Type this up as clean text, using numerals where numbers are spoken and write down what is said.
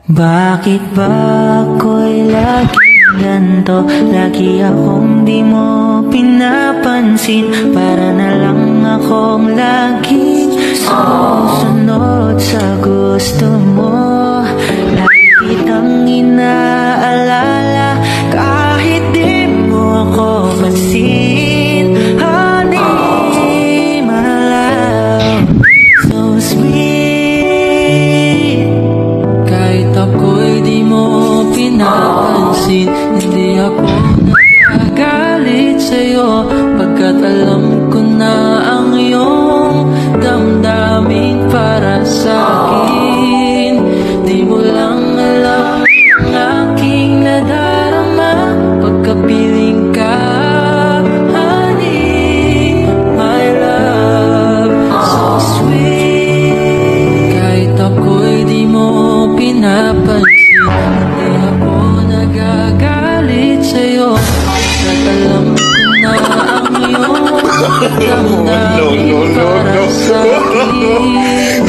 Bakit ba ako'y laging ganto? Lagi akong di mo pinapansin. Para na lang akong laging sumusunod sa gusto mo. Lagi kitang inaalala kahit di mo ako pansin. Honey, my love, so sweet. Kahit ako'y di mo pinapansin, hindi ako nagagalit sa'yo, pagkat alam ko na ang iyong damdamin para sa'kin. Di mo lang alam ang aking nadarama pagkapiling ka. Honey, my love, so sweet. Kahit ako'y di mo pinapansin, hindi ako nagagalit sa'yo, pagkat alam ko na ang iyong damdamin para sa'kin.